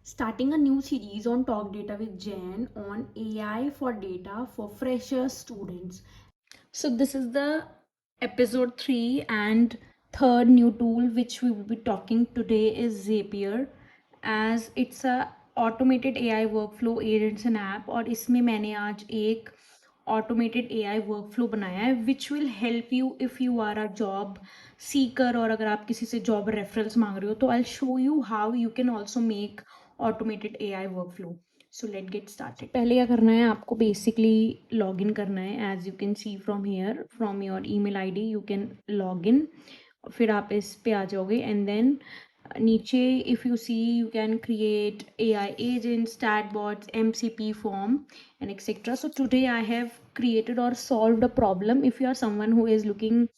starting a new series on Talk Data with Jen on AI for data for fresher students. So this is the episode 3 and third new tool which we will be talking today is Zapier, as it's a automated AI workflow agents and app, और इसमें मैंने आज एक automated AI workflow बनाया है which will help you if you are a job seeker, और अगर आप किसी से जॉब रेफरल्स मांग रहे हो तो I show you how you can also make automated AI workflow. So let get started. पहले क्या करना है, आपको बेसिकली लॉग इन करना है. As you can see from here, from your email ID you can log in. फिर आप इस पे आ जाओगे एंड देन नीचे if you see you can create AI agents, chatbots, MCP form and etc. So today I have created or solved a problem if you are someone who is looking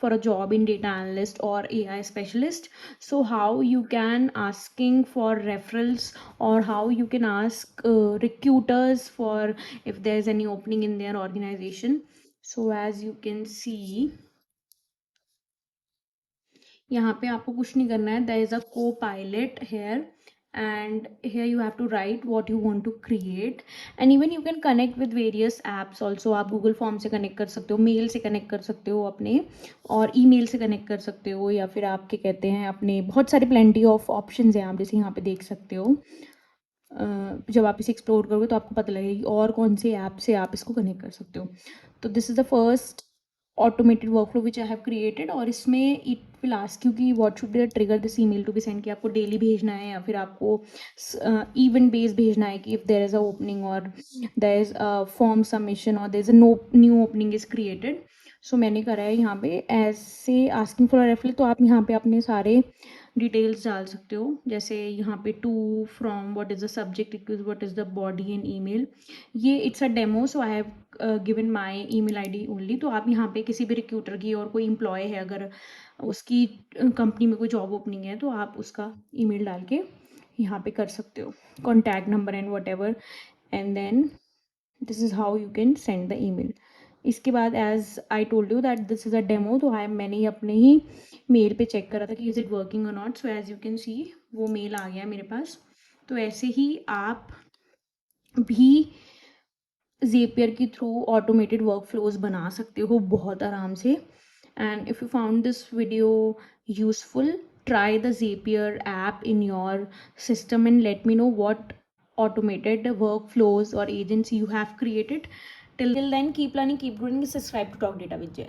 for a job in data analyst or AI specialist. So how you can asking for referrals, or how you can ask recruiters for if there's any opening in their organization. So as you can see, यहाँ पे आपको कुछ नहीं करना है. There is a copilot here and here you have to write what you want to create, and even you can connect with various apps also. आप Google form से connect कर सकते हो, मेल से कनेक्ट कर सकते हो अपने, और ईमेल से कनेक्ट कर सकते हो, या फिर आप क्या कहते हैं अपने, बहुत सारे प्लेंटी ऑफ ऑप्शंस हैं आप जैसे यहाँ पे देख सकते हो. जब आप इसे एक्सप्लोर करोगे तो आपको पता लगेगी और कौन से ऐप से आप इसको कनेक्ट कर सकते हो. तो this is the first automated workflow which I have created, और इसमें इट विल आस्क यू कि what should be the trigger this email to be send, कि आपको डेली भेजना है या फिर आपको इवेंट बेस भेजना है कि if there is a opening और there is a form submission और there is a no new opening is created. So मैंने करा है यहाँ पे ऐसे आस्किंग फॉर रेफरल. तो आप यहाँ पे अपने सारे डिटेल्स डाल सकते हो, जैसे यहाँ पे to from what is the subject equals what is the body and email. ये it's a demo, so I have given my email ID only. तो आप यहाँ पे किसी भी रिक्रूटर की और कोई एम्प्लॉय है अगर उसकी कंपनी में कोई जॉब ओपनिंग है तो आप उसका ईमेल डाल के यहाँ पे कर सकते हो, contact number and whatever, and then this is how you can send the email. इसके बाद as I told you that this is a demo, तो मैंने ही अपने ही मेल पे चेक करा था कि इज़ इट वर्किंग और not. So as you can see वो मेल आ गया मेरे पास. तो ऐसे ही आप भी Zapier के थ्रू ऑटोमेटेड वर्कफ्लोज बना सकते हो बहुत आराम से. And if you found this video useful, try the Zapier app in your system and let me know what automated workflows or agents you have created. Till then, keep learning, keep growing, subscribe to Talk Data with Jay.